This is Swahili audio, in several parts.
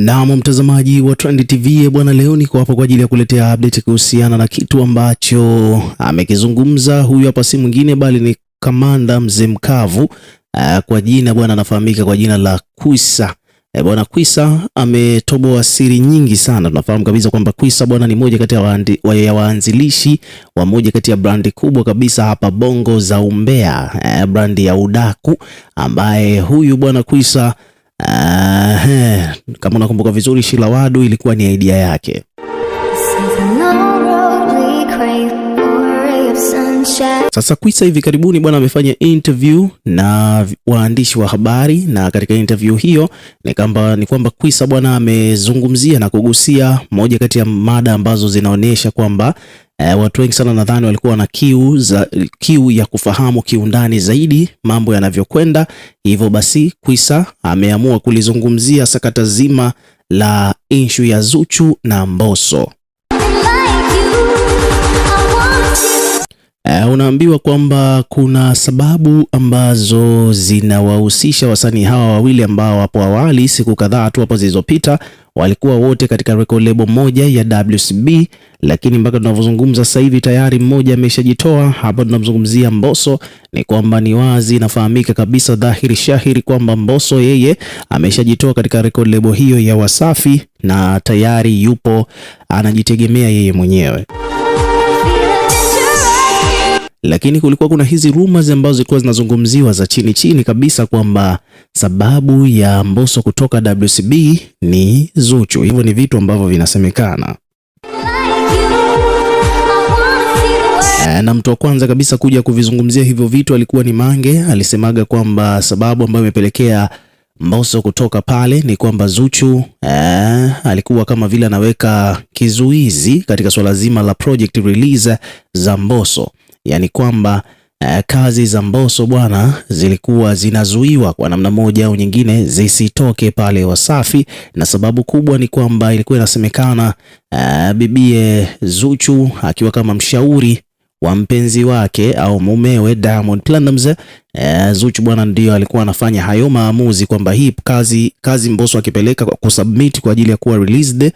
Naam, mtazamaji wa Trend TV bwana, leo niko hapa kwa ajili ya kuletea update kuhusiana na kitu ambacho amekizungumza. Huyu hapa si mwingine bali ni Kamanda Mzee Mkavu, kwa jina bwana anafahamika kwa jina la Kwisa. Bwana Kwisa ametoboa siri nyingi sana. Tunafahamu kabisa kwamba Kwisa bwana ni moja kati ya waanzilishi wa moja kati ya brandi kubwa kabisa hapa Bongo za umbea, brandi ya udaku, ambaye huyu bwana Kwisa kama unakumbuka vizuri, Shilawadu ilikuwa ni idea yake. Sasa Kwisa hivi karibuni bwana amefanya interview na waandishi wa habari, na katika interview hiyo ni kwamba Kwisa bwana amezungumzia na kugusia moja kati ya mada ambazo zinaonyesha kwamba watu wengi sana nadhani walikuwa na kiu ya kufahamu kiundani zaidi mambo yanavyokwenda. Hivyo basi Kwisa ameamua kulizungumzia sakata zima la issue ya Zuchu na Mbosso. Unaambiwa kwamba kuna sababu ambazo zinawahusisha wasanii hawa wawili ambao hapo awali, siku kadhaa tu hapo zilizopita, walikuwa wote katika record label moja ya WCB, lakini mpaka tunavyozungumza sasa hivi tayari mmoja ameshajitoa. Hapa tunamzungumzia Mbosso. Ni kwamba ni wazi nafahamika kabisa dhahiri shahiri kwamba Mbosso yeye ameshajitoa katika record label hiyo ya Wasafi na tayari yupo anajitegemea yeye mwenyewe. Lakini kulikuwa kuna hizi rumors ambazo zilikuwa zinazungumziwa za chini chini kabisa kwamba sababu ya Mbosso kutoka WCB ni Zuchu. Hivyo ni vitu ambavyo vinasemekana. Na mtu wa kwanza kabisa kuja kuvizungumzia hivyo vitu alikuwa ni Mange. Alisemaga kwamba sababu ambayo imepelekea Mbosso kutoka pale ni kwamba Zuchu alikuwa kama vile anaweka kizuizi katika swala zima la project release za Mbosso. Yani kwamba kazi za Mbosso bwana zilikuwa zinazuiwa kwa namna moja au nyingine zisitoke pale Wasafi, na sababu kubwa ni kwamba ilikuwa inasemekana bibie Zuchu akiwa kama mshauri wa mpenzi wake au mumewe Diamond Platnumz, Zuchu bwana ndio alikuwa anafanya hayo maamuzi kwamba hii kazi Mbosso akipeleka kusubmit kwa ajili ya kuwa released,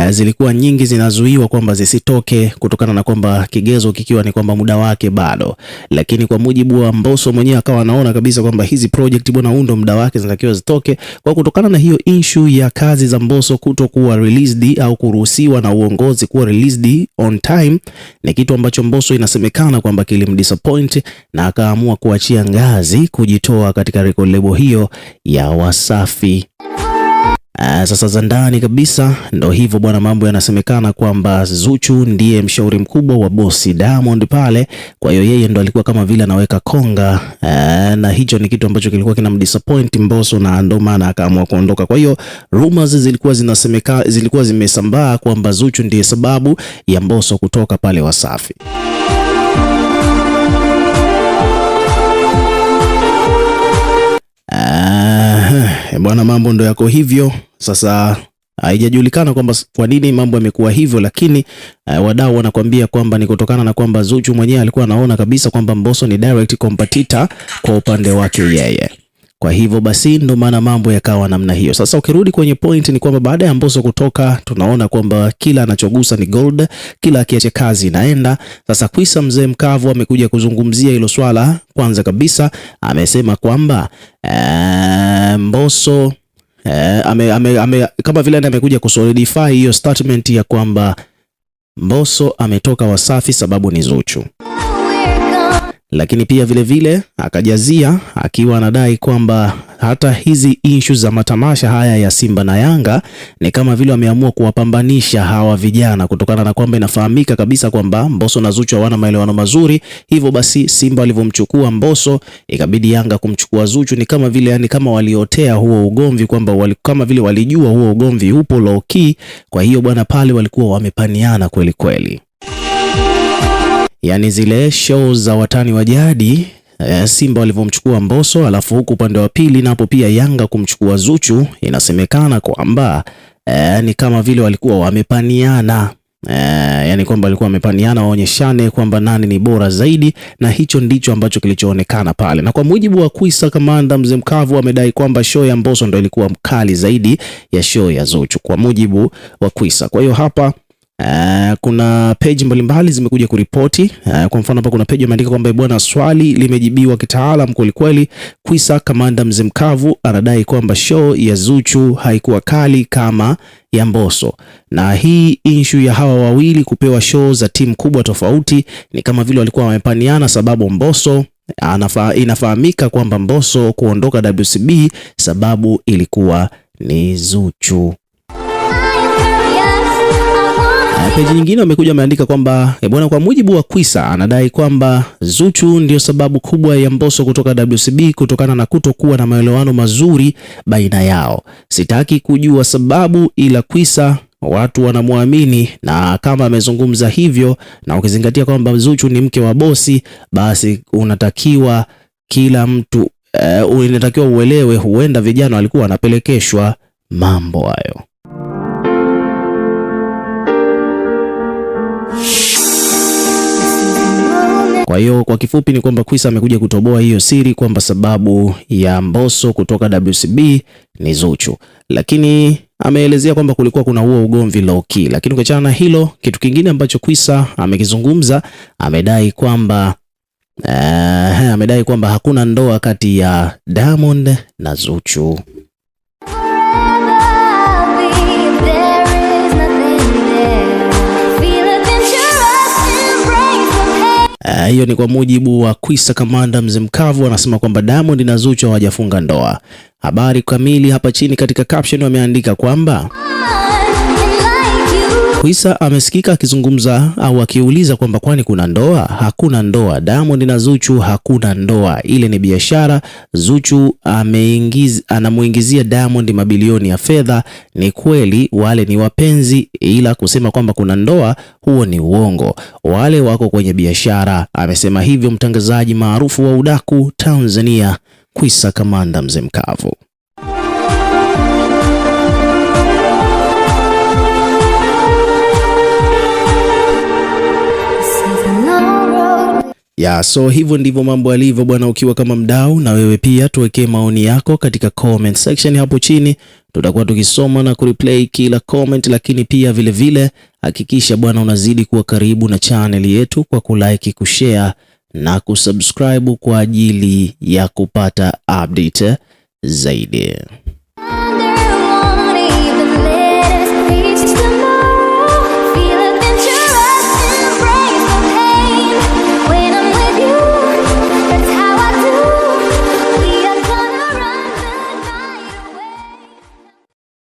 zilikuwa nyingi zinazuiwa kwamba zisitoke kutokana na kwamba kigezo kikiwa ni kwamba muda wake bado. Lakini kwa mujibu wa Mbosso mwenyewe akawa anaona kabisa kwamba hizi project bwana undo muda wake zinatakiwa zitoke. Kwa kutokana na hiyo issue ya kazi za Mbosso kutokuwa released au kuruhusiwa na uongozi kuwa released on time, ni kitu ambacho Mbosso inasemekana kwamba kilimdisappoint na akaamua kuachia ngazi, kujitoa katika record label hiyo ya Wasafi. Sasa za ndani kabisa ndo hivyo bwana, mambo yanasemekana kwamba Zuchu ndiye mshauri mkubwa wa bosi Diamond pale. Kwa hiyo yeye ndo alikuwa kama vile anaweka konga, na hicho ni kitu ambacho kilikuwa kinamdisappoint Mbosso na ndo maana akaamua kuondoka. Kwa hiyo rumors zilikuwa zimesambaa kwamba Zuchu ndiye sababu ya Mbosso kutoka pale Wasafi. Bwana mambo ndo yako hivyo. Sasa haijajulikana kwamba kwa nini mambo yamekuwa hivyo, lakini wadau wanakuambia kwamba ni kutokana na kwamba Zuchu mwenyewe alikuwa anaona kabisa kwamba Mbosso ni direct competitor kwa upande wake yeye. Kwa hivyo basi ndo maana mambo yakawa namna hiyo. Sasa ukirudi kwenye point ni kwamba baada ya Mbosso kutoka, tunaona kwamba kila anachogusa ni gold, kila akiacha kazi inaenda. Sasa Kwisa Mzee Mkavu amekuja kuzungumzia hilo swala. Kwanza kabisa amesema kwamba Mbosso kama vile amekuja kusolidify hiyo statement ya kwamba Mbosso ametoka Wasafi sababu ni Zuchu. Lakini pia vile akajazia akiwa anadai kwamba hata hizi issues za matamasha haya ya Simba na Yanga ni kama vile wameamua kuwapambanisha hawa vijana, kutokana na kwamba inafahamika kabisa kwamba Mbosso na Zuchu hawana maelewano mazuri. Hivyo basi Simba walivyomchukua Mbosso ikabidi Yanga kumchukua Zuchu. Ni kama vile yani kama waliotea huo ugomvi, kwamba kama vile walijua huo ugomvi upo low key. Kwa hiyo bwana pale walikuwa wamepaniana kweli kweli. Yani zile shows za watani wa jadi, Simba walivyomchukua Mbosso, alafu huku upande wa pili napo pia Yanga kumchukua Zuchu, inasemekana kwamba ni kama vile walikuwa wamepaniana. Yani kwamba walikuwa wamepaniana waonyeshane kwamba nani ni bora zaidi, na hicho ndicho ambacho kilichoonekana pale. Na kwa mujibu wa Kwisa, kamanda Mzee Mkavu amedai kwamba show ya Mbosso ndio ilikuwa mkali zaidi ya show ya Zuchu, kwa mujibu wa Kwisa. Kwa hiyo hapa kuna page mbalimbali zimekuja kuripoti. Kwa mfano hapa kuna page imeandika kwamba bwana, swali limejibiwa kitaalam kweli. Kwisa, kamanda Mzee Mkavu anadai kwamba show ya Zuchu haikuwa kali kama ya Mbosso, na hii issue ya hawa wawili kupewa show za timu kubwa tofauti ni kama vile walikuwa wamepaniana, sababu Mbosso inafahamika kwamba Mbosso kuondoka WCB sababu ilikuwa ni Zuchu. Peji nyingine wamekuja wameandika kwamba bwana, kwa mujibu wa Kwisa anadai kwamba Zuchu ndio sababu kubwa ya Mbosso kutoka WCB kutokana na kutokuwa na maelewano mazuri baina yao. Sitaki kujua sababu, ila Kwisa watu wanamwamini, na kama amezungumza hivyo na ukizingatia kwamba Zuchu ni mke wa bosi, basi unatakiwa kila mtu unatakiwa uelewe, huenda vijana walikuwa wanapelekeshwa mambo hayo. Kwa hiyo kwa kifupi ni kwamba Kwisa amekuja kutoboa hiyo siri kwamba sababu ya Mbosso kutoka WCB ni Zuchu, lakini ameelezea kwamba kulikuwa kuna huo ugomvi low key. Lakini ukiachana na hilo, kitu kingine ambacho Kwisa amekizungumza, amedai kwamba hakuna ndoa kati ya Diamond na Zuchu. Hiyo ni kwa mujibu wa Kwisa, kamanda Mzee Mkavu anasema kwamba Diamond na Zuchu hawajafunga ndoa. Habari kamili hapa chini katika caption wameandika kwamba Kwisa amesikika akizungumza au akiuliza kwamba kwani kuna ndoa? Hakuna ndoa. Diamond na Zuchu hakuna ndoa, ile ni biashara. Zuchu anamuingizia Diamond mabilioni ya fedha. Ni kweli wale ni wapenzi, ila kusema kwamba kuna ndoa, huo ni uongo. Wale wako kwenye biashara. Amesema hivyo mtangazaji maarufu wa udaku Tanzania, Kwisa, kamanda Mzee Mkavu. So hivyo ndivyo mambo yalivyo bwana. Ukiwa kama mdau, na wewe pia tuwekee maoni yako katika comment section hapo chini, tutakuwa tukisoma na kureplay kila comment. Lakini pia vile hakikisha bwana unazidi kuwa karibu na channel yetu kwa kulike, kushare na kusubscribe kwa ajili ya kupata update zaidi.